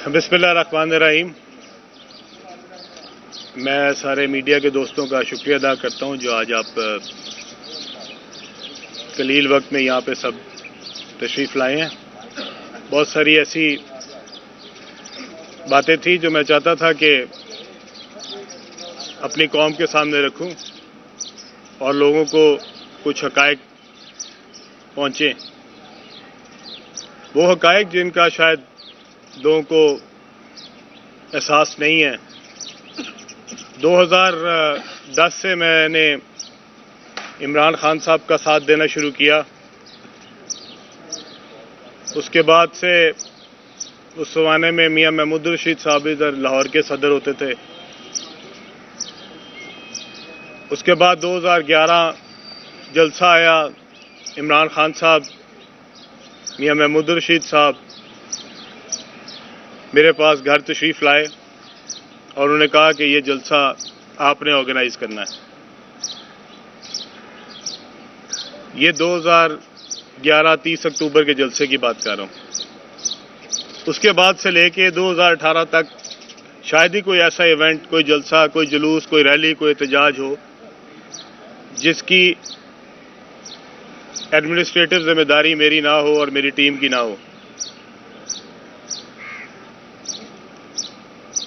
بسم اللہ الرحمن الرحیم. میں سارے میڈیا کے دوستوں کا شکریہ ادا کرتا ہوں جو آج آپ قلیل وقت میں یہاں پہ سب تشریف لائے ہیں. بہت ساری ایسی باتیں تھیں جو میں چاہتا تھا کہ اپنی قوم کے سامنے رکھوں اور لوگوں کو کچھ حقائق پہنچیں. وہ حقائق جن کا شاید لوگوں کو احساس نہیں ہے. 2010 سے میں نے عمران خان صاحب کا ساتھ دینا شروع کیا. اس کے بعد سے اس زمانے میں میاں محمود الرشید صاحب ادھر لاہور کے صدر ہوتے تھے. اس کے بعد 2011 جلسہ آیا. عمران خان صاحب، میاں محمود الرشید صاحب میرے پاس گھر تشریف لائے اور انہوں نے کہا کہ یہ جلسہ آپ نے آرگنائز کرنا ہے. یہ 2011 30 اکتوبر کے جلسے کی بات کر رہا ہوں. اس کے بعد سے لے کے 2018 تک شاید ہی کوئی ایسا ایونٹ، کوئی جلسہ، کوئی جلوس، کوئی ریلی، کوئی احتجاج ہو جس کی ایڈمنسٹریٹو ذمہ داری میری نہ ہو اور میری ٹیم کی نہ ہو.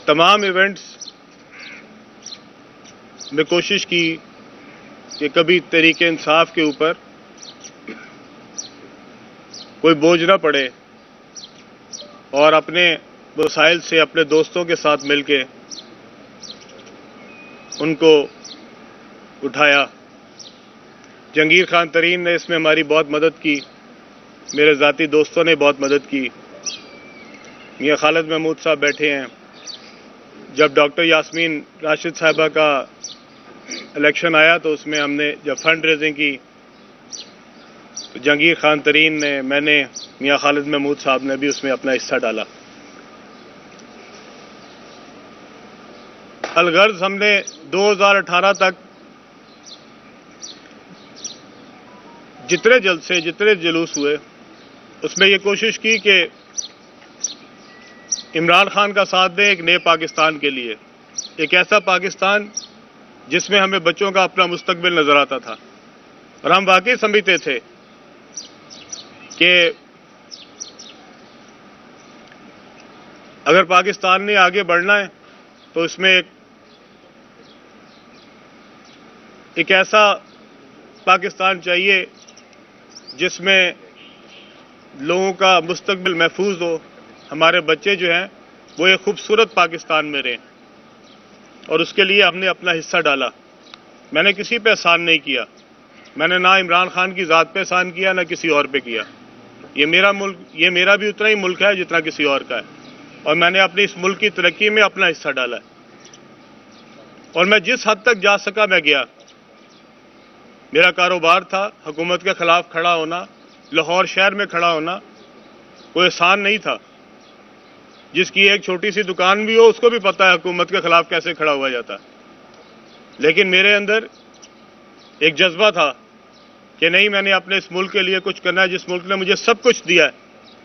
تمام ایونٹس میں کوشش کی کہ کبھی تحریک انصاف کے اوپر کوئی بوجھ نہ پڑے اور اپنے وسائل سے اپنے دوستوں کے ساتھ مل کے ان کو اٹھایا. جہانگیر خان ترین نے اس میں ہماری بہت مدد کی. میرے ذاتی دوستوں نے بہت مدد کی. میاں خالد محمود صاحب بیٹھے ہیں. جب ڈاکٹر یاسمین راشد صاحبہ کا الیکشن آیا تو اس میں ہم نے جب فنڈ ریزنگ کی تو جہانگیر خان ترین نے، میں نے، میاں خالد محمود صاحب نے بھی اس میں اپنا حصہ ڈالا. الغرض ہم نے 2018 تک جتنے جلسے، جتنے جلوس ہوئے اس میں یہ کوشش کی کہ عمران خان کا ساتھ دیں ایک نئے پاکستان کے لیے. ایک ایسا پاکستان جس میں ہمیں بچوں کا اپنا مستقبل نظر آتا تھا اور ہم واقعی سمجھتے تھے کہ اگر پاکستان نے آگے بڑھنا ہے تو اس میں ایک ایسا پاکستان چاہیے جس میں لوگوں کا مستقبل محفوظ ہو. ہمارے بچے جو ہیں وہ ایک خوبصورت پاکستان میں رہیں اور اس کے لیے ہم نے اپنا حصہ ڈالا. میں نے کسی پہ احسان نہیں کیا. میں نے نہ عمران خان کی ذات پہ احسان کیا نہ کسی اور پہ کیا. یہ میرا ملک، یہ میرا بھی اتنا ہی ملک ہے جتنا کسی اور کا ہے اور میں نے اپنی اس ملک کی ترقی میں اپنا حصہ ڈالا ہے اور میں جس حد تک جا سکا میں گیا. میرا کاروبار تھا. حکومت کے خلاف کھڑا ہونا، لاہور شہر میں کھڑا ہونا کوئی آسان نہیں تھا. جس کی ایک چھوٹی سی دکان بھی ہو اس کو بھی پتہ ہے حکومت کے خلاف کیسے کھڑا ہوا جاتا. لیکن میرے اندر ایک جذبہ تھا کہ نہیں، میں نے اپنے اس ملک کے لیے کچھ کرنا ہے جس ملک نے مجھے سب کچھ دیا ہے.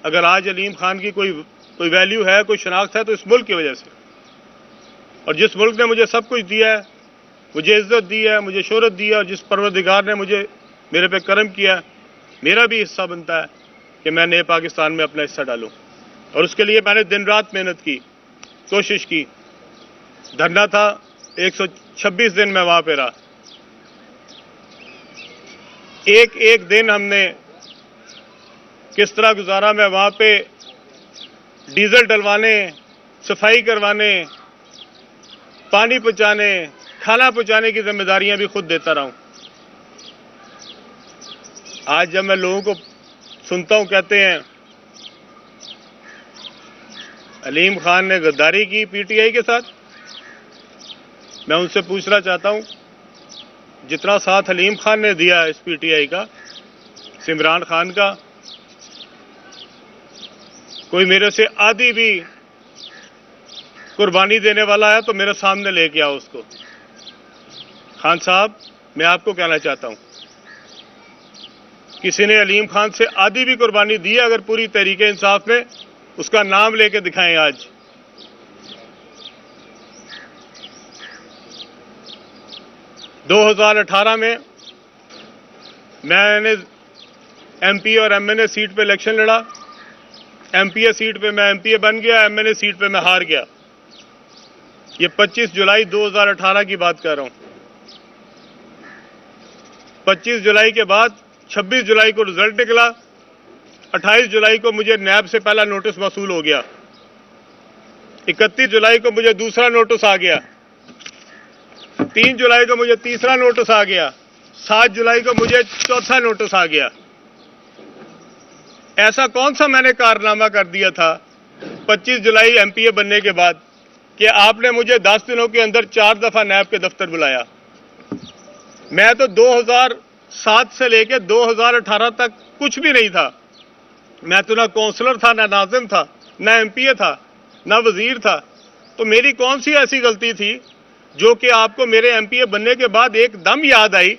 اگر آج علیم خان کی کوئی ویلیو ہے، کوئی شناخت ہے تو اس ملک کی وجہ سے. اور جس ملک نے مجھے سب کچھ دیا ہے، مجھے عزت دی ہے، مجھے شہرت دی ہے اور جس پروردگار نے میرے پہ کرم کیا ہے، میرا بھی حصہ بنتا ہے کہ میں نئے پاکستان میں اپنا حصہ ڈالوں. اور اس کے لیے میں نے دن رات محنت کی، کوشش کی. دھرنا تھا 126 دن میں وہاں پہ رہا. ایک دن ہم نے کس طرح گزارا. میں وہاں پہ ڈیزل ڈلوانے، صفائی کروانے، پانی پہنچانے، کھانا پہنچانے کی ذمہ داریاں بھی خود دیتا رہا ہوں. آج جب میں لوگوں کو سنتا ہوں کہتے ہیں علیم خان نے غداری کی پی ٹی آئی کے ساتھ، میں ان سے پوچھنا چاہتا ہوں جتنا ساتھ علیم خان نے دیا اس پی ٹی آئی کا، عمران خان کا، کوئی میرے سے آدھی بھی قربانی دینے والا ہے تو میرے سامنے لے کے آؤ اس کو. خان صاحب، میں آپ کو کہنا چاہتا ہوں کسی نے علیم خان سے آدھی بھی قربانی دی ہے، اگر پوری تحریک انصاف میں اس کا نام لے کے دکھائیں آج 2018 में मैंने MP और MNA सीट पे इलेक्शन लड़ा। MPA सीट पे मैं MPA बन गया, MNA सीट पे मैं हार गया। ये 25 जुलाई 2018 की बात कर रहा हूं। 25 जुलाई के बाद 26 जुलाई को रिजल्ट निकला। 28 जुलाई को मुझे नैब से पहला नोटिस वसूल हो गया। 31 जुलाई को मुझे दूसरा नोटिस आ गया। 3 जुलाई को मुझे तीसरा नोटिस आ गया। 7 जुलाई को मुझे चौथा नोटिस आ गया। ऐसा कौन सा मैंने कारनामा कर दिया था 25 जुलाई MPA बनने के बाद कि आपने मुझे 10 दिनों के अंदर 4 दफा नैब के दफ्तर बुलाया। मैं तो 2007 से लेकर 2018 तक कुछ भी नहीं था। मैं तो ना काउंसलर था, ना नाज़िम था, ना MPA था, ना वजीर था। तो मेरी कौन सी ऐसी गलती थी जो कि आपको मेरे MPA बनने के बाद एकदम याद आई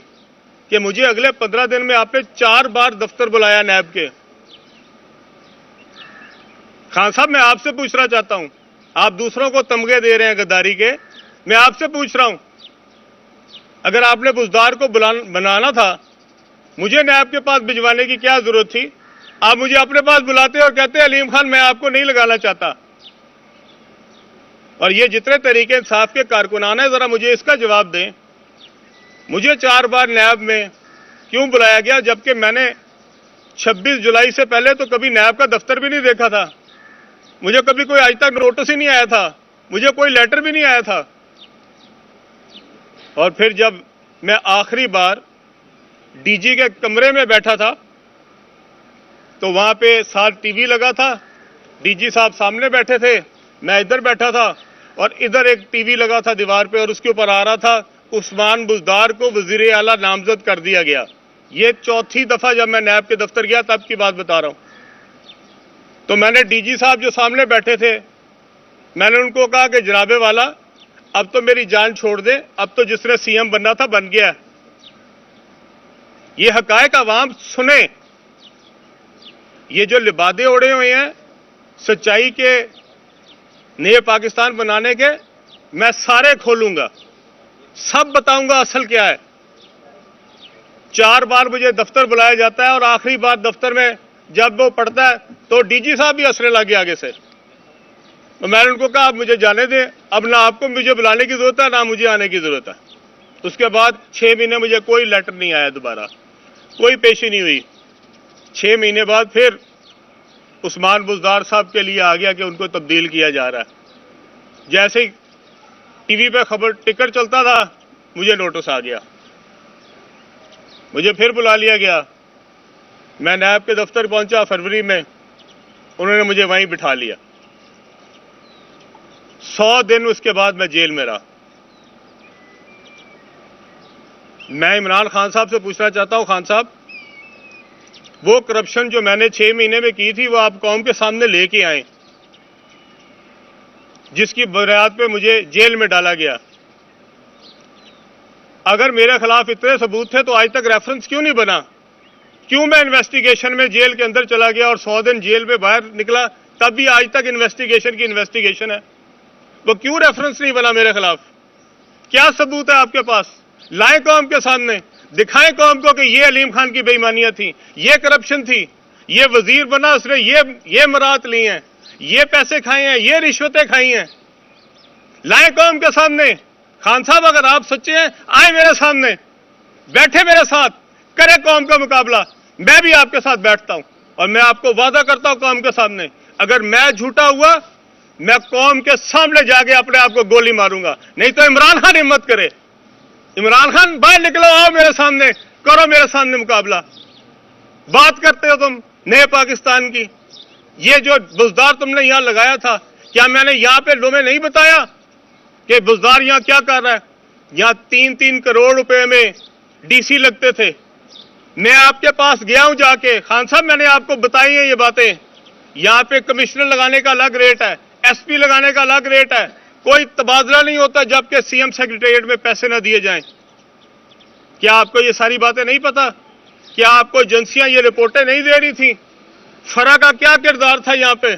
कि मुझे अगले 15 दिन में आपने 4 बार दफ्तर बुलाया नैब के। खान साहब, मैं आपसे पूछना चाहता हूं, आप दूसरों को तमगे दे रहे हैं गद्दारी के, मैं आपसे पूछ रहा हूं, अगर आपने बुज़दार को बनाना था, मुझे नैब के पास भिजवाने की क्या जरूरत थी? आप मुझे अपने पास बुलाते और कहते अलीम खान मैं आपको नहीं लगाना चाहता। और ये जितने तरीके इंसाफ के कारकुनान है, जरा मुझे इसका जवाब दें। मुझे 4 बार नैब में क्यों बुलाया गया, जबकि मैंने 26 जुलाई से पहले तो कभी नैब का दफ्तर भी नहीं देखा था। मुझे कभी कोई आज तक नोटिस ही नहीं आया था, मुझे कोई लेटर भी नहीं आया था। और फिर जब मैं आखिरी बार DG के कमरे में बैठा था तो वहां पे साथ टीवी लगा था, DG साहब सामने बैठे थे, मैं इधर बैठा था और इधर एक टीवी लगा था दीवार पे और उसके ऊपर आ रहा था उस्मान बुज़दार को वज़ीर आला नामजद कर दिया गया। ये चौथी दफा जब मैं नैब के दफ्तर गया तब की बात बता रहा हूं। तो मैंने DG साहब जो सामने बैठे थे, मैंने उनको कहा कि जनाबे वाला अब तो मेरी जान छोड़ दे, अब तो जिसने CM बनना था बन गया। ये हकायक अवाम सुने। ये जो लिबादे ओढ़े हुए हैं सच्चाई के नए पाकिस्तान बनाने के, मैं सारे खोलूंगा, सब बताऊंगा असल क्या है। 4 बार मुझे दफ्तर बुलाया जाता है और आखिरी बार दफ्तर में जब वो पढ़ता है तो DG साहब भी हंसने लगे आगे से। तो मैंने उनको कहा आप मुझे जाने दें, अब ना आपको मुझे बुलाने की जरूरत है ना मुझे आने की जरूरत है। उसके बाद 6 महीने मुझे कोई लेटर नहीं आया, दोबारा कोई पेशी नहीं हुई। 6 महीने बाद फिर उस्मान बुज़दार साहब के लिए आ गया कि उनको तब्दील किया जा रहा है। जैसे ही टीवी पे खबर टिकट चलता था मुझे नोटिस आ गया, मुझे फिर बुला लिया गया। मैं नैब के दफ्तर पहुंचा फरवरी में, उन्होंने मुझे वहीं बिठा लिया। 100 दिन उसके बाद मैं जेल में रहा। मैं इमरान खान साहब से पूछना चाहता हूं, खान साहब वो करप्शन जो मैंने 6 महीने में की थी वो आप कौम के सामने लेके आए, जिसकी बुनियाद पे मुझे जेल में डाला गया। अगर मेरे खिलाफ इतने सबूत थे तो आज तक रेफरेंस क्यों नहीं बना? क्यों मैं इन्वेस्टिगेशन में जेल के अंदर चला गया और 100 दिन जेल में बाहर निकला तब भी आज तक इन्वेस्टिगेशन की इन्वेस्टिगेशन है? वो क्यों रेफरेंस नहीं बना मेरे खिलाफ? क्या सबूत है आपके पास? लाएं कौम के सामने, दिखाएं कौम को कि ये अलीम खान की बेईमानियां थी, ये करप्शन थी, ये वजीर बना उसने ये मरात ली हैं, ये पैसे खाए हैं, ये रिश्वतें खाई हैं। लाएं कौम के सामने। खान साहब अगर आप सच्चे हैं आए मेरे सामने, बैठे मेरे साथ, करे कौम का मुकाबला। मैं भी आपके साथ बैठता हूं और मैं आपको वादा करता हूं कौम के सामने, अगर मैं झूठा हुआ मैं कौम के सामने जाके अपने आप को गोली मारूंगा। नहीं तो इमरान खान हिम्मत करे, इमरान खान बाहर निकलो, आओ मेरे सामने, करो मेरे सामने मुकाबला। बात करते हो तुम नए पाकिस्तान की, ये जो बुज़दार तुमने यहां लगाया था, क्या मैंने यहां पे तुम्हें नहीं बताया कि बुज़दार यहां क्या कर रहा है? यहां 3-3 करोड़ रुपए में DC लगते थे। मैं आपके पास गया हूं जाके, खान साहब मैंने आपको बताई है ये बातें। यहां पे कमिश्नर लगाने का अलग रेट है, SP लगाने का अलग रेट है, कोई तबादला नहीं होता जबकि CM सेक्रेटेरिएट में पैसे ना दिए जाएं। क्या आपको ये सारी बातें नहीं पता? क्या आपको एजेंसियां ये रिपोर्टें नहीं दे रही थी? फरा का क्या किरदार था यहां पे?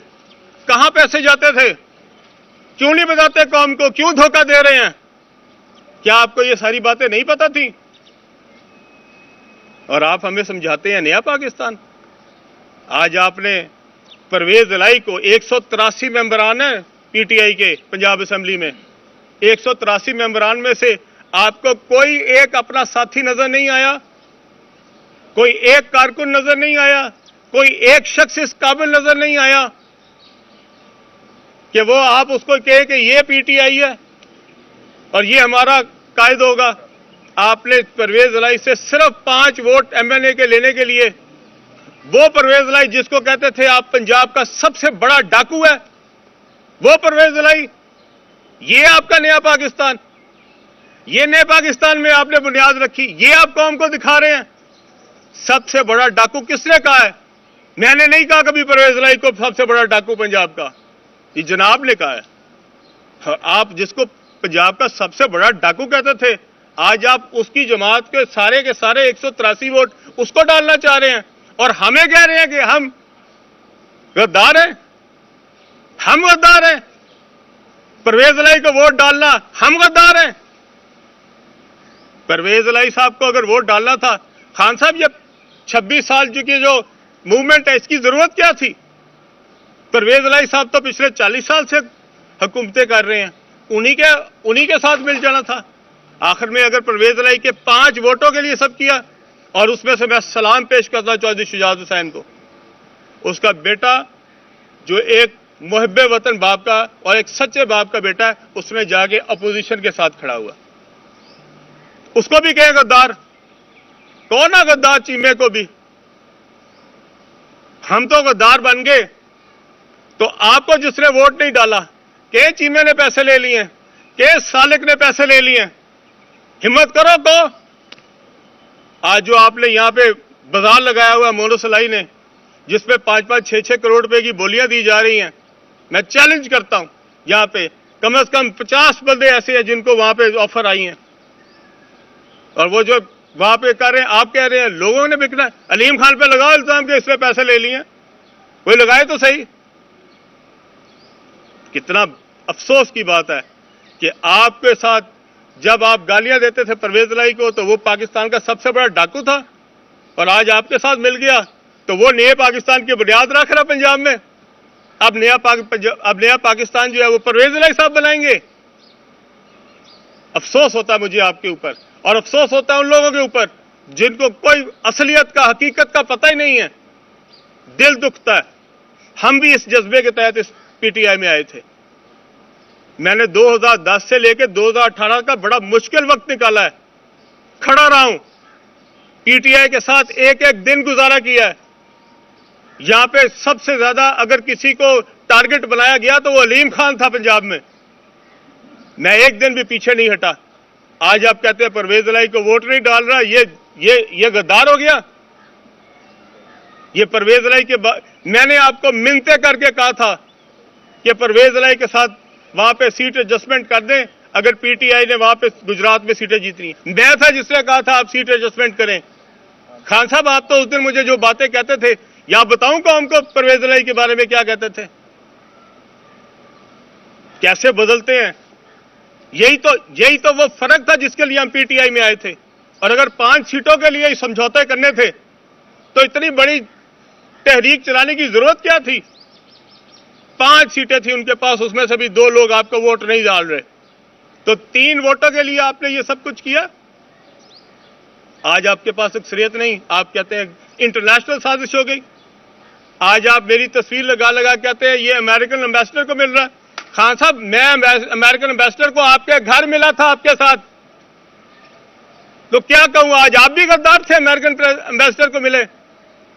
कहां पैसे जाते थे? क्यों नहीं बताते कौम को? क्यों धोखा दे रहे हैं? کیا آپ کو یہ ساری باتیں نہیں پتہ تھیں؟ اور آپ ہمیں سمجھاتے ہیں نیا پاکستان۔ آج آپ نے پرویز الہی کو 183 ممبران ہیں پی ٹی آئی کے پنجاب اسمبلی میں، 183 ممبران میں سے آپ کو کوئی ایک اپنا ساتھی نظر نہیں آیا، کوئی ایک کارکن نظر نہیں آیا، کوئی ایک شخص اس قابل نظر نہیں آیا کہ وہ آپ اس کو کہے کہ یہ پی ٹی آئی ہے اور یہ ہمارا قائد ہوگا۔ آپ نے پرویز الہی سے صرف 5 ووٹ ایم این اے کے لینے کے لیے، وہ پرویز الہی جس کو کہتے تھے آپ پنجاب کا سب سے بڑا ڈاکو ہے، وہ پرویز الہی، یہ آپ کا نیا پاکستان، یہ نئے پاکستان میں آپ نے بنیاد رکھی، یہ آپ قوم کو دکھا رہے ہیں۔ سب سے بڑا ڈاکو کس نے کہا ہے؟ میں نے نہیں کہا کبھی پرویز الہی کو سب سے بڑا ڈاکو پنجاب کا، یہ جناب نے کہا ہے۔ آپ جس کو پنجاب کا سب سے بڑا ڈاکو کہتے تھے، آج آپ اس کی جماعت کے سارے 183 ووٹ اس کو ڈالنا چاہ رہے ہیں اور ہمیں کہہ رہے ہیں کہ ہم غدار ہیں، ہم غدار ہیں، پرویز الہی کو ووٹ ڈالنا، ہم غدار ہیں۔ پرویز الہی صاحب کو اگر ووٹ ڈالنا تھا، خان صاحب یہ 26 سال کی جو موومنٹ ہے اس کی ضرورت کیا تھی؟ پرویز الہی صاحب تو پچھلے 40 سال سے حکومتیں کر رہے ہیں، انہی کے ساتھ مل جانا تھا۔ آخر میں اگر پرویز الہی کے 5 ووٹوں کے لیے سب کیا، اور اس میں سے میں سلام پیش کرتا چودھری شجاعت حسین کو، اس کا بیٹا جو ایک محب وطن باپ کا اور ایک سچے باپ کا بیٹا ہے، اس میں جا کے اپوزیشن کے ساتھ کھڑا ہوا، اس کو بھی کہے غدار، کون ہے غدار؟ چیمے کو بھی، ہم تو غدار بن گئے۔ تو آپ کو جس نے ووٹ نہیں ڈالا، کہ چیمے نے پیسے لے لیے، کہ سالک نے پیسے لے لیے، ہمت کرو تو آج جو آپ نے یہاں پہ بازار لگایا ہوا مونو سلائی نے، جس پہ 5-5 6-6 کروڑ روپے کی بولیاں دی جا رہی ہیں، میں چیلنج کرتا ہوں یہاں پہ کم از کم 50 بندے ایسے ہیں جن کو وہاں پہ آفر آئی ہیں، اور وہ جو وہاں پہ کر رہے ہیں، آپ کہہ رہے ہیں لوگوں نے بکنا ہے۔ علیم خان پہ لگاؤ الزام کہ اس پہ پیسے لے لیے، کوئی لگائے تو صحیح۔ کتنا افسوس کی بات ہے کہ آپ کے ساتھ جب آپ گالیاں دیتے تھے پرویز الہی کو تو وہ پاکستان کا سب سے بڑا ڈاکو تھا، اور آج آپ کے ساتھ مل گیا تو وہ نئے پاکستان کی بنیاد رکھ رہا پنجاب میں۔ اب نیا پاکستان جو ہے وہ پرویز الہی صاحب بنائیں گے۔ افسوس ہوتا ہے مجھے آپ کے اوپر، اور افسوس ہوتا ہے ان لوگوں کے اوپر جن کو کوئی اصلیت کا، حقیقت کا پتہ ہی نہیں ہے۔ دل دکھتا ہے۔ ہم بھی اس جذبے کے تحت اس پی ٹی آئی میں آئے تھے۔ میں نے 2010 سے لے کے 2018 کا بڑا مشکل وقت نکالا ہے، کھڑا رہا ہوں، پی ٹی آئی کے ساتھ ایک ایک دن گزارا کیا ہے۔ یہاں پہ سب سے زیادہ اگر کسی کو ٹارگٹ بنایا گیا تو وہ علیم خان تھا پنجاب میں، میں ایک دن بھی پیچھے نہیں ہٹا۔ آج آپ کہتے ہیں پرویز الہی کو ووٹ نہیں ڈال رہا، یہ غدار ہو گیا۔ یہ پرویز الہی کے میں نے آپ کو منتیں کر کے کہا تھا کہ پرویز الہی کے ساتھ وہاں پہ سیٹ ایڈجسٹمنٹ کر دیں اگر پی ٹی آئی نے وہاں پہ گجرات میں سیٹیں جیتنی ہیں۔ میں تھا جس نے کہا تھا آپ سیٹ ایڈجسٹمنٹ کریں۔ خان صاحب آپ تو اس دن مجھے جو باتیں کہتے تھے، یا بتاؤں قوم کو پرویز الہی کے بارے میں کیا کہتے تھے، کیسے بدلتے ہیں۔ یہی تو وہ فرق تھا جس کے لیے ہم پی ٹی آئی میں آئے تھے، اور اگر 5 سیٹوں کے لیے سمجھوتے کرنے تھے تو اتنی بڑی تحریک چلانے کی ضرورت کیا تھی؟ 5 سیٹیں تھیں ان کے پاس، اس میں سے بھی 2 لوگ آپ کو ووٹ نہیں ڈال رہے، تو 3 ووٹوں کے لیے آپ نے یہ سب کچھ کیا۔ آج آپ کے پاس اکثریت نہیں، آپ کہتے ہیں انٹرنیشنل سازش ہو گئی۔ آج آپ میری تصویر لگا کہتے ہیں یہ امریکن امبیسڈر کو مل رہا ہے۔ خان صاحب میں امریکن امبیسڈر کو آپ کے گھر ملا تھا آپ کے ساتھ، تو کیا کہوں، آج آپ بھی غدار تھے امریکن امبیسڈر کو ملے،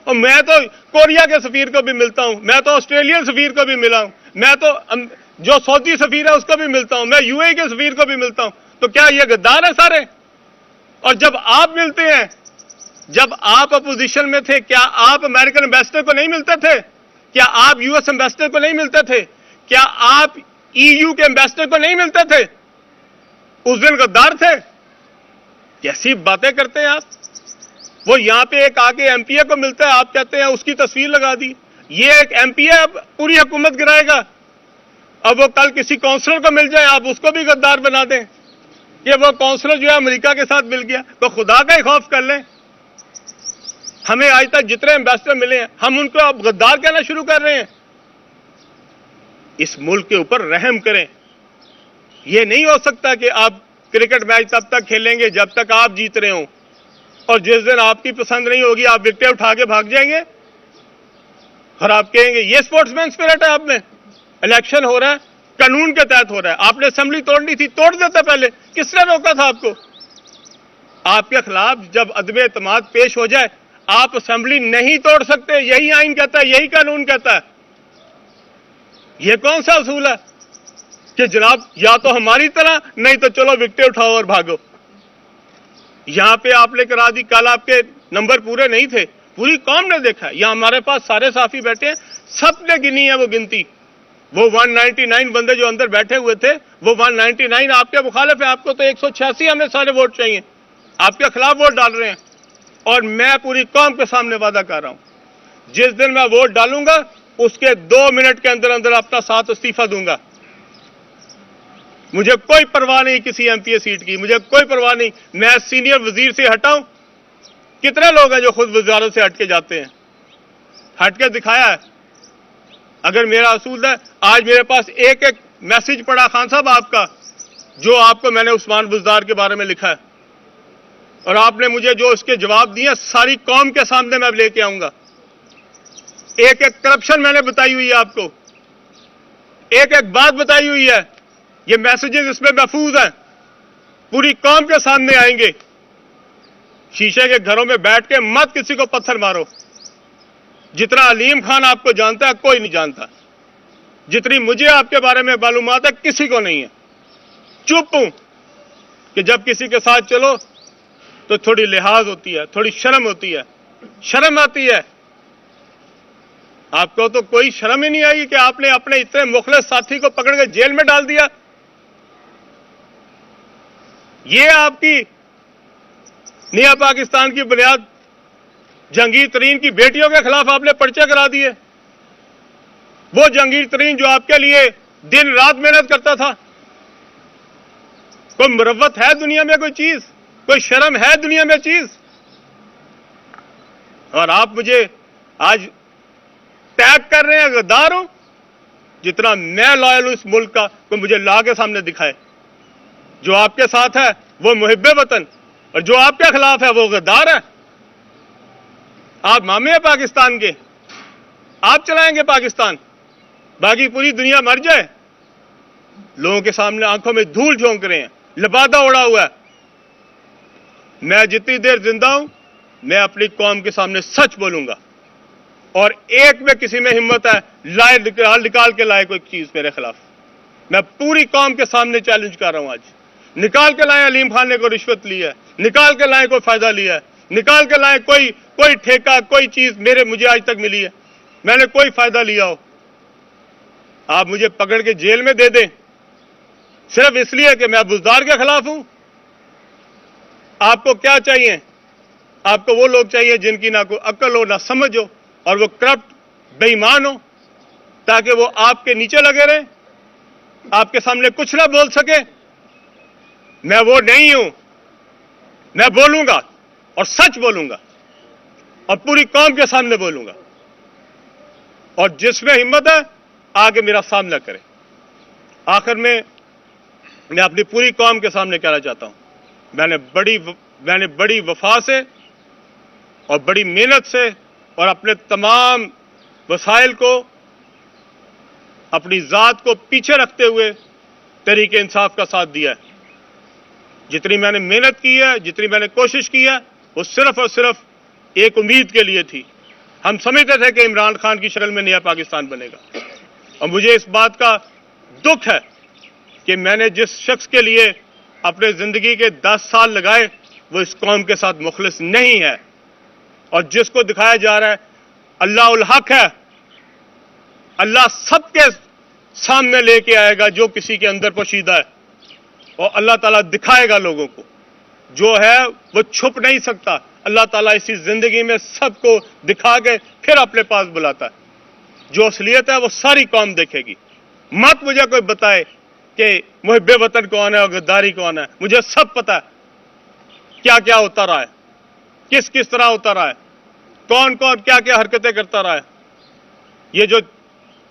اور میں تو کوریا کے سفیر کو بھی ملتا ہوں، میں تو آسٹریلین سفیر کو بھی ملا ہوں، میں تو جو سعودی سفیر ہے اس کو بھی ملتا ہوں، میں یو اے کے سفیر کو بھی ملتا ہوں، تو کیا یہ غدار ہیں سارے؟ اور جب آپ ملتے ہیں، جب آپ اپوزیشن میں تھے، کیا آپ امریکن امبیسڈر کو نہیں ملتے تھے؟ کیا آپ یو ایس امبیسڈر کو نہیں ملتے تھے؟ کیا آپ ای یو کے امبیسڈر کو نہیں ملتے تھے؟ اس دن غدار تھے؟ کیسی باتیں کرتے ہیں آپ۔ وہ یہاں پہ ایک آگے ایم پی اے کو ملتا ہے، آپ کہتے ہیں اس کی تصویر لگا دی۔ یہ ایک ایم پی اے اب پوری حکومت گرائے گا، اب وہ کل کسی کونسلر کو مل جائے آپ اس کو بھی غدار بنا دیں۔ کہ وہ کونسلر جو ہے امریکہ کے ساتھ مل گیا، تو خدا کا ہی خوف کر لیں. ہمیں آج تک جتنے ایمبیسڈر ملے ہیں ہم ان کو اب غدار کہنا شروع کر رہے ہیں. اس ملک کے اوپر رحم کریں. یہ نہیں ہو سکتا کہ آپ کرکٹ میچ تب تک کھیلیں گے جب تک آپ جیت رہے ہوں، اور جس دن آپ کی پسند نہیں ہوگی آپ وکٹیں اٹھا کے بھاگ جائیں گے اور آپ کہیں گے یہ سپورٹس مین اسپرٹ ہے. آپ میں الیکشن ہو رہا ہے، قانون کے تحت ہو رہا ہے. آپ نے اسمبلی توڑنی تھی، توڑ دیتا پہلے. کس نے روکا تھا آپ کو؟ آپ کے خلاف جب عدم اعتماد پیش ہو جائے آپ اسمبلی نہیں توڑ سکتے. یہی آئین کہتا ہے، یہی قانون کہتا ہے. یہ کون سا اصول ہے کہ جناب یا تو ہماری طرح نہیں تو چلو وکٹیں اٹھاؤ اور بھاگو. یہاں پہ آپ نے کرا دی. کل آپ کے نمبر پورے نہیں تھے، پوری قوم نے دیکھا. یہاں ہمارے پاس سارے صحافی بیٹھے ہیں، سب نے گنی ہے وہ گنتی. وہ 199 بندے جو اندر بیٹھے ہوئے تھے وہ 199 آپ کے مخالف ہیں. آپ کو تو 186 ہمیں سارے ووٹ چاہیے. آپ کے خلاف ووٹ ڈال رہے ہیں. اور میں پوری قوم کے سامنے وعدہ کر رہا ہوں جس دن میں ووٹ ڈالوں گا اس کے 2 منٹ کے اندر اندر اپنا ساتھ استعفیٰ دوں گا. مجھے کوئی پرواہ نہیں کسی ایم پی اے سیٹ کی، مجھے کوئی پرواہ نہیں. میں سینئر وزیر سے ہٹاؤں. کتنے لوگ ہیں جو خود وزارت سے ہٹ کے جاتے ہیں؟ ہٹ کے دکھایا ہے. اگر میرا اصول ہے، آج میرے پاس ایک ایک میسج پڑا خان صاحب آپ کا، جو آپ کو میں نے عثمان بزدار کے بارے میں لکھا ہے، اور آپ نے مجھے جو اس کے جواب دیے ساری قوم کے سامنے میں لے کے آؤں گا. ایک ایک کرپشن میں نے بتائی ہوئی ہے آپ کو، ایک ایک بات بتائی ہوئی ہے. یہ میسیجز اس میں محفوظ ہیں، پوری قوم کے سامنے آئیں گے. شیشے کے گھروں میں بیٹھ کے مت کسی کو پتھر مارو. جتنا علیم خان آپ کو جانتا ہے کوئی نہیں جانتا. جتنی مجھے آپ کے بارے میں معلومات ہے کسی کو نہیں ہے. چپ ہوں کہ جب کسی کے ساتھ چلو تو تھوڑی لحاظ ہوتی ہے، تھوڑی شرم ہوتی ہے، شرم آتی ہے. آپ کو تو کوئی شرم ہی نہیں آئی کہ آپ نے اپنے اتنے مخلص ساتھی کو پکڑ کے جیل میں ڈال دیا. یہ آپ کی نیا پاکستان کی بنیاد جہانگیر ترین کی بیٹیوں کے خلاف آپ نے پرچے کرا دیے. وہ جہانگیر ترین جو آپ کے لیے دن رات محنت کرتا تھا. کوئی مروت ہے دنیا میں کوئی چیز؟ کوئی شرم ہے دنیا میں چیز؟ اور آپ مجھے آج ٹیگ کر رہے ہیں غدار ہوں. جتنا میں لائل ہوں اس ملک کا کوئی مجھے لا کے سامنے دکھائے. جو آپ کے ساتھ ہے وہ محب وطن، اور جو آپ کے خلاف ہے وہ غدار ہے. آپ مامے ہیں پاکستان کے، آپ چلائیں گے پاکستان، باقی پوری دنیا مر جائے. لوگوں کے سامنے آنکھوں میں دھول جھونک رہے ہیں، لبادہ اڑا ہوا ہے. میں جتنی دیر زندہ ہوں میں اپنی قوم کے سامنے سچ بولوں گا. اور ایک میں کسی میں ہمت ہے لائے نکال کے لائے کوئی چیز میرے خلاف، میں پوری قوم کے سامنے چیلنج کر رہا ہوں. آج نکال کے لائیں علیم خان نے کوئی رشوت لی ہے، نکال کے لائیں کوئی فائدہ لیا ہے، نکال کے لائیں کوئی ٹھیکہ کوئی چیز مجھے آج تک ملی ہے میں نے کوئی فائدہ لیا ہو. آپ مجھے پکڑ کے جیل میں دے دیں صرف اس لیے کہ میں بزدار کے خلاف ہوں. آپ کو کیا چاہیے؟ آپ کو وہ لوگ چاہیے جن کی نہ کوئی عقل ہو نہ سمجھ ہو اور وہ کرپٹ بے ایمان ہو تاکہ وہ آپ کے نیچے لگے رہیں، آپ کے سامنے کچھ نہ بول سکے. میں وہ نہیں ہوں. میں بولوں گا اور سچ بولوں گا اور پوری قوم کے سامنے بولوں گا. اور جس میں ہمت ہے آگے میرا سامنا کرے. آخر میں اپنی پوری قوم کے سامنے کہنا چاہتا ہوں میں نے بڑی وفا سے اور بڑی محنت سے اور اپنے تمام وسائل کو اپنی ذات کو پیچھے رکھتے ہوئے تحریک انصاف کا ساتھ دیا ہے. جتنی میں نے محنت کی ہے، جتنی میں نے کوشش کی ہے وہ صرف اور صرف ایک امید کے لیے تھی. ہم سمجھتے تھے کہ عمران خان کی شکل میں نیا پاکستان بنے گا. اور مجھے اس بات کا دکھ ہے کہ میں نے جس شخص کے لیے اپنے زندگی کے 10 سال لگائے وہ اس قوم کے ساتھ مخلص نہیں ہے. اور جس کو دکھایا جا رہا ہے اللہ الحق ہے. اللہ سب کے سامنے لے کے آئے گا جو کسی کے اندر پوشیدہ ہے، اور اللہ تعالیٰ دکھائے گا لوگوں کو. جو ہے وہ چھپ نہیں سکتا. اللہ تعالیٰ اسی زندگی میں سب کو دکھا کے پھر اپنے پاس بلاتا ہے. جو اصلیت ہے وہ ساری قوم دیکھے گی. مت مجھے کوئی بتائے کہ محب वतन कौन है और गद्दारी कौन है। मुझे सब पता है क्या क्या होता रहा है, किस किस तरह होता रहा है, कौन कौन क्या क्या हरकतें करता रहा है। ये जो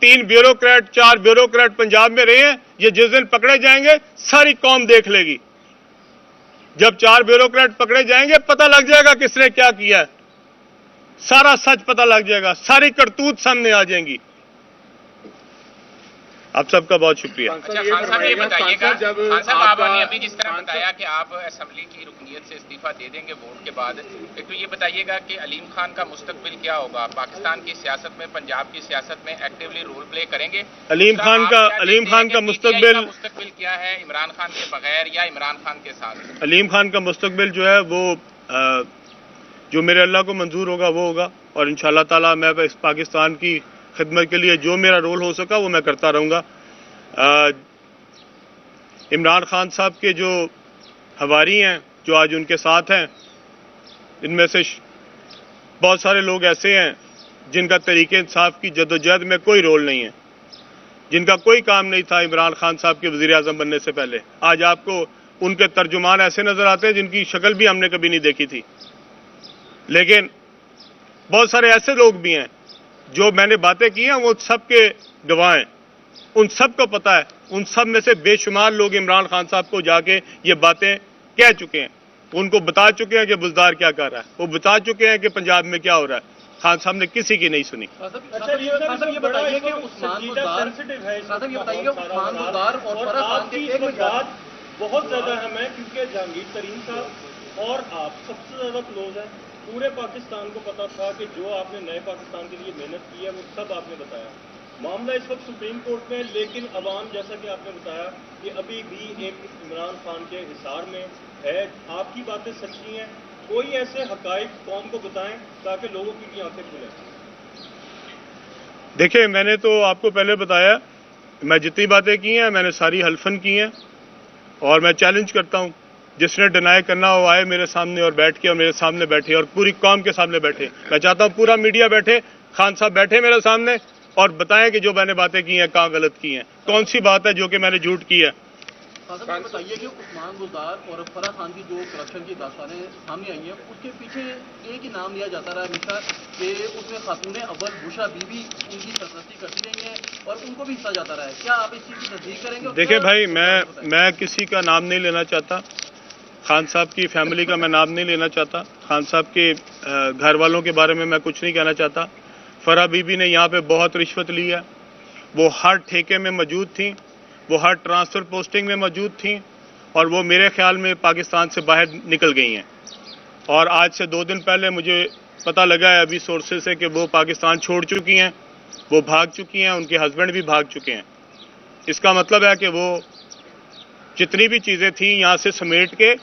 3 ब्यूरोक्रेट 4 ब्यूरोक्रेट पंजाब में रहे हैं, ये जिस दिन पकड़े जाएंगे सारी कौम देख लेगी। जब 4 ब्यूरोक्रेट पकड़े जाएंगे पता लग जाएगा किसने क्या किया है, सारा सच पता लग जाएगा, सारी करतूत सामने आ जाएंगी। आप सबका बहुत शुक्रिया। अच्छा खान साहब ये बताइएगा, खान साहब आपने अभी जिस तरह बताया कि आप असेंबली की रुकनीत से इस्तीफा दे देंगे वोट के बाद, एक तो ये बताइएगा कि अलीम खान का मुस्तकबिल क्या होगा, पाकिस्तान की सियासत में, पंजाब की सियासत में एक्टिवली रोल प्ले करेंगे? अलीम खान का मुस्तकबिल क्या है, इमरान खान के बगैर या इमरान खान के साथ? अलीम खान का मुस्तकबिल जो है वो जो मेरे अल्लाह को मंजूर होगा वो होगा, और इंशाअल्लाह ताला मैं इस पाकिस्तान की खिदमत के लिए जो मेरा रोल हो सका वो मैं करता रहूँगा। इमरान खान साहब के जो हवारी हैं जो आज उनके साथ हैं, इनमें से बहुत सारे लोग ऐसे हैं जिनका तरीके इंसाफ की जदोजहद में कोई रोल नहीं है, जिनका कोई काम नहीं था इमरान खान साहब के वज़ीर आज़म बनने से पहले। आज आपको उनके तर्जुमान ऐसे नज़र आते हैं जिनकी शक्ल भी हमने कभी नहीं देखी थी। लेकिन बहुत सारे ऐसे लोग भी हैं जो मैंने बातें की हैं वो सबके गवाह हैं, उन सब को पता है, उन सब में से बेशुमार लोग इमरान खान साहब को जाके ये बातें कह चुके हैं, उनको बता चुके हैं कि बुज़दार क्या कर रहा है, वो बता चुके हैं कि पंजाब में क्या हो रहा है। खान साहब ने किसी की नहीं सुनी। ये बताइए कि उस्मान बुज़दार और फराह खान के एक बात बहुत ज्यादा अहम है, क्योंकि जहांगीर तरीन साहब और आप सबसे ज्यादा क्लोज हैं। पूरे पाकिस्तान को पता था कि जो आपने नए पाकिस्तान के लिए मेहनत की है वो सब आपने बताया। मामला इस वक्त सुप्रीम कोर्ट में, लेकिन अवाम जैसा कि आपने बताया कि अभी भी एक इमरान खान के हिसार में है। आपकी बातें सच्ची हैं, कोई ऐसे हकाइक कौम को बताएं ताकि लोगों की भी आंखें खुलें। देखिए, मैंने तो आपको पहले बताया, मैं जितनी बातें की हैं मैंने सारी हल्फन की हैं, और मैं चैलेंज करता हूं जिसने डिनाई करना हो आए मेरे सामने और बैठ के, और मेरे सामने बैठे और पूरी कौम के सामने बैठे। मैं चाहता हूं पूरा मीडिया बैठे, खान साहब बैठे मेरे सामने और बताएं कि जो मैंने बातें की हैं कहाँ गलत की हैं, कौन सी बात है जो कि मैंने झूठ की है। बताइए कि उस्मान बुज़दार और फराह खान की जो करप्शन की दास्तानें सामने आई हैं, उसके पीछे एक ही नाम लिया जाता रहा हमेशा कि उसमें खातून अव्वल बुशा बीबी उनकी सरपरस्ती करती रही हैं और उनको भी हिस्सा जाता रहा है। क्या आप इस चीज़ की तस्दीक करेंगे? देखिए भाई, मैं किसी का नाम नहीं लेना चाहता, खान साहब की फैमिली का मैं नाम नहीं लेना चाहता, खान साहब के घर वालों के बारे में मैं कुछ नहीं कहना चाहता। फराह बीबी ने यहाँ पे बहुत रिश्वत ली है, वो हर ठेके में मौजूद थी, वो हर ट्रांसफ़र पोस्टिंग में मौजूद थी, और वो मेरे ख्याल में पाकिस्तान से बाहर निकल गई हैं। और आज से 2 दिन पहले मुझे पता लगा है अभी सोर्सेज से कि वो पाकिस्तान छोड़ चुकी हैं, वो भाग चुकी हैं, उनके हस्बैंड भी भाग चुके हैं। इसका मतलब है कि वो जितनी भी चीज़ें थी यहाँ से समेट के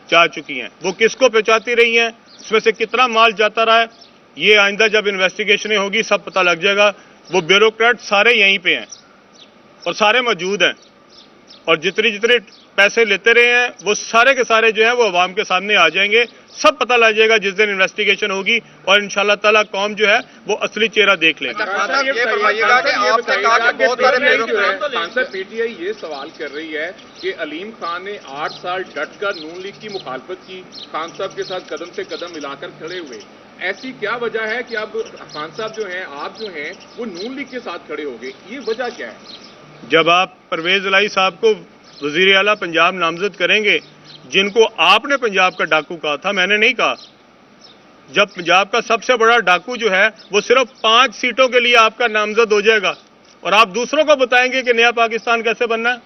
जा चुकी हैं। वो किसको पहुँचाती रही हैं, इसमें से कितना माल जाता रहा है, ये आइंदा जब इन्वेस्टिगेशनें होगी सब पता लग जाएगा। वो ब्यूरोक्रेट सारे यहीं पे हैं और सारे मौजूद हैं, और जितने पैसे लेते रहे हैं वो सारे के सारे जो है वो अवाम के सामने आ जाएंगे, सब पता लग जाएगा जिस दिन इन्वेस्टिगेशन होगी, और इंशाल्लाह ताला कौम जो है वो असली चेहरा देख लेगी। पीटीआई ये सवाल कर रही है कि अलीम खान ने 8 साल डट कर नून लीग की मुखालफत की, खान साहब के साथ कदम से कदम मिलाकर खड़े हुए। ऐसी क्या वजह है कि अब खान साहब जो हैं, आप जो हैं, वो नून लीग के साथ खड़े हो गए? ये वजह क्या है? जब आप परवेज इलाही साहब को वजीर आला पंजाब नामजद करेंगे, जिनको आपने पंजाब का डाकू कहा था, मैंने नहीं कहा, जब पंजाब का सबसे बड़ा डाकू जो है वो सिर्फ 5 सीटों के लिए आपका नामजद हो जाएगा, और आप दूसरों को बताएंगे कि नया पाकिस्तान कैसे बनना है।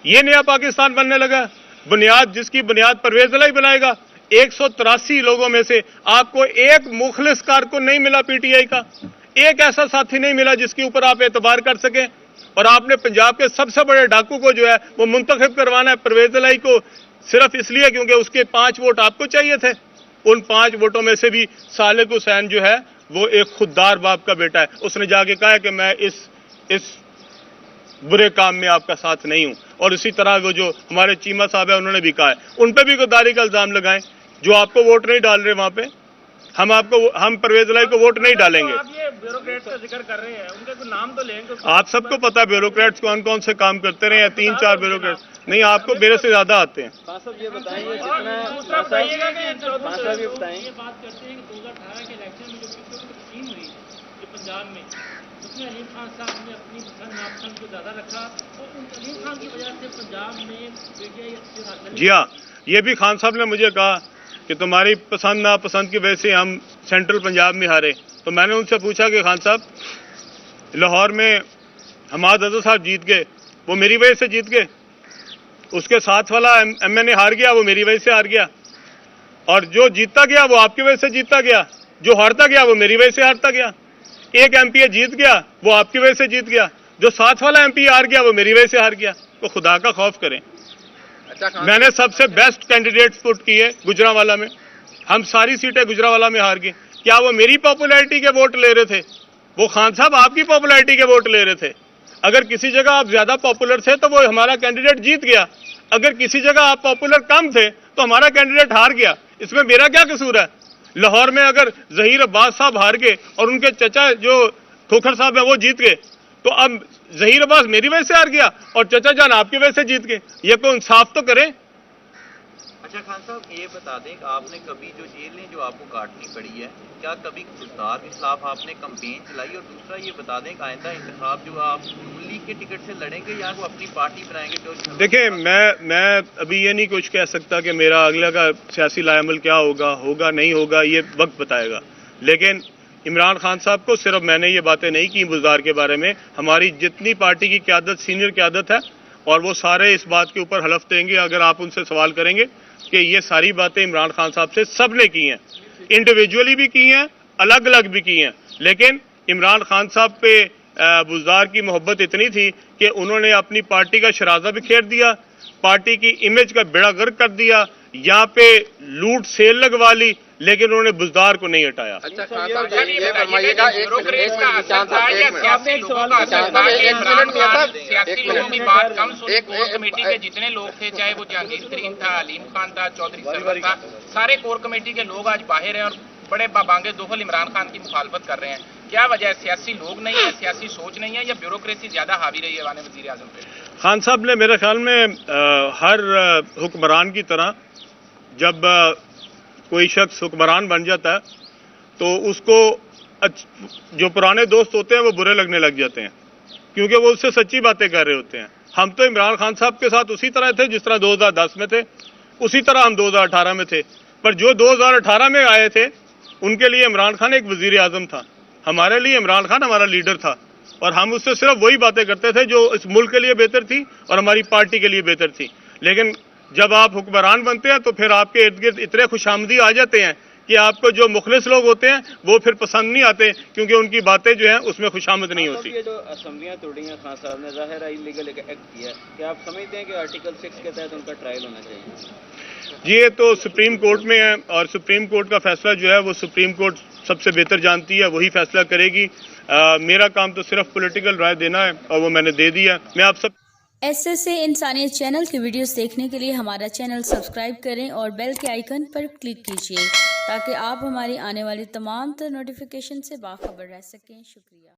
ये नया पाकिस्तान बनने लगा, बुनियाद जिसकी बुनियाद परवेज इलाही बनाएगा। 183 लोगों में से आपको एक मुखलिस कारकुन नहीं मिला, पीटीआई का एक ऐसा साथी नहीं मिला जिसके ऊपर आप एतबार कर सकें, और आपने पंजाब के सबसे बड़े डाकू को जो है वो मुंतखब करवाना है, परवेज इलाही को, सिर्फ इसलिए क्योंकि उसके 5 वोट आपको चाहिए थे। उन 5 वोटों में से भी सालिक हुसैन जो है वो एक खुददार बाप का बेटा है, उसने जाके कहा है कि मैं इस बुरे काम में आपका साथ नहीं हूं। और इसी तरह वो जो हमारे चीमा साहब है उन्होंने भी कहा है, उन पर भी गद्दारी का इल्जाम लगाएं जो आपको वोट नहीं डाल रहे वहां पे। हम परवेज इलाही को वोट नहीं डालेंगे। आप ये ब्यूरोक्रेट्स का जिक्र कर रहे हैं, उनका कोई नाम तो लेंगे। आप सबको पता है ब्यूरोक्रेट्स कौन कौन से काम करते रहे हैं, 3-4 ब्यूरोक्रेट्स नहीं, आपको मेरे से ज्यादा आते हैं। ये बताइए दूसरा बताइएगा कि ये बताएं ये बात करते हैं कि 2018 के इलेक्शन में जो तकसीम हुई जो पंजाब में, उसमें अलीम खान साहब ने अपनी पसंद नापसंद को ज़्यादा रखा और उन अलीम खान की वजह से पंजाब में बेटियाँ। जी हाँ, ये भी खान साहब ने मुझे कहा कि तुम्हारी पसंद नापसंद की वजह से हम सेंट्रल पंजाब में हारे। तो मैंने उनसे पूछा कि खान साहब, लाहौर में हमाद अजहर साहब जीत गए, वो मेरी वजह से जीत गए। उसके साथ वाला MNA हार गया, वो मेरी वजह से हार गया। और जो जीतता गया वो आपकी वजह से जीतता गया, जो हारता गया वो मेरी वजह से हारता गया। एक MP जीत गया वो आपकी वजह से जीत गया, जो साथ वाला MP हार गया वो मेरी वजह से हार गया। तो खुदा का खौफ करें। मैंने सबसे बेस्ट कैंडिडेट पुट किए गुजरांवाला में, हम सारी सीटें गुजरांवाला में हार गए। क्या वो मेरी पॉपुलैरिटी के वोट ले रहे थे? वो खान साहब आपकी पॉपुलैरिटी के वोट ले रहे थे। अगर किसी जगह आप ज्यादा पॉपुलर थे तो वो हमारा कैंडिडेट जीत गया, अगर किसी जगह आप पॉपुलर कम थे तो हमारा कैंडिडेट हार गया। इसमें मेरा क्या कसूर है? लाहौर में अगर जहीर अब्बास साहब हार गए और उनके चचा जो खोखर साहब है वो जीत गए, तो अब जहीर अब्बास मेरी वजह से हार गया और चचा जान आपकी वजह से जीत गए। ये कोई इंसाफ तो करें। अच्छा खान साहब, ये बता दें कि आपने कभी जो जेलें जो आपको काटनी पड़ी है, क्या कभी गुजरार के खिलाफ आपने कंपेन चलाई? और दूसरा ये बता दें कि आइंदा इंतखाब जो आप नून लीग के टिकट से लड़ेंगे या वो अपनी पार्टी बनाएंगे? जो देखिए, मैं अभी ये नहीं कुछ कह सकता कि मेरा अगले का सियासी लायमल क्या होगा नहीं होगा, ये वक्त बताएगा। लेकिन इमरान खान साहब को सिर्फ मैंने ये बातें नहीं की बुज़दार के बारे में, हमारी जितनी पार्टी की क़यादत, सीनियर क़यादत है, और वो सारे इस बात के ऊपर हलफ देंगे अगर आप उनसे सवाल करेंगे कि ये सारी बातें इमरान खान साहब से सब ने की हैं, इंडिविजुअली भी की हैं, अलग अलग भी की हैं। लेकिन इमरान खान साहब पे बुज़दार की मोहब्बत इतनी थी कि उन्होंने अपनी पार्टी का शराजा बिखेर दिया, पार्टी की इमेज का बेड़ा गर्क कर दिया, यहाँ पे लूट सेल लगवा ली, लेकिन उन्होंने बुज़दार को नहीं हटाया। अच्छा खान साहब, ये फरमाइएगा, ब्यूरोक्रेट्स का असर था या सियासी लोगों का असर था? इमरान खान सियासी लोगों की बात कम सुनी, कोर कमेटी के जितने लोग थे, चाहे वो जहांगीर तरीन था, अलीम खान था, चौधरी सरवर था, सारे कोर कमेटी के लोग आज बाहर हैं और बड़े बाबांगे दोहल इमरान खान की मुखालफत कर रहे हैं। क्या वजह है? सियासी लोग नहीं है, सियासी सोच नहीं है, या ब्यूरोक्रेसी ज्यादा हावी रही है वाने वजीर आजम पे? खान साहब ने मेरे ख्याल में हर हुक्मरान की तरह जब कोई शख्स हुक्मरान बन जाता है तो उसको जो पुराने दोस्त होते हैं वो बुरे लगने लग जाते हैं, क्योंकि वो उससे सच्ची बातें कर रहे होते हैं। हम तो इमरान खान साहब के साथ उसी तरह थे जिस तरह 2010 में थे, उसी तरह हम 2018 में थे। पर जो 2018 में आए थे उनके लिए इमरान खान एक वजीर आजम था, हमारे लिए इमरान खान हमारा लीडर था, और हम उससे सिर्फ वही बातें करते थे जो इस मुल्क के लिए बेहतर थी और हमारी पार्टी के लिए बेहतर थी। लेकिन जब आप हुक्मरान बनते हैं तो फिर आपके इर्द गिर्द इतने खुशामदी आ जाते हैं कि आपको जो मुखलिस लोग होते हैं वो फिर पसंद नहीं आते, क्योंकि उनकी बातें जो हैं उसमें खुशामद नहीं होती। ये जो असम्बलियाँ तोड़ी हैं खान साहब ने, ज़ाहिर है इलीगल एक्ट किया है, क्या आप समझते हैं कि आर्टिकल 6 के तहत उनका ट्रायल होना चाहिए? ये तो सुप्रीम कोर्ट में है और सुप्रीम कोर्ट का फैसला जो है वो सुप्रीम कोर्ट सबसे बेहतर जानती है, वही फैसला करेगी। मेरा काम तो सिर्फ पॉलिटिकल राय देना है और वो मैंने दे दिया। मैं आप सब SSA इंसानियत चैनल की वीडियोस देखने के लिए हमारा चैनल सब्सक्राइब करें और बेल के आइकन पर क्लिक कीजिए ताकि आप हमारी आने वाली तमाम नोटिफिकेशन से बाखबर रह सकें। शुक्रिया।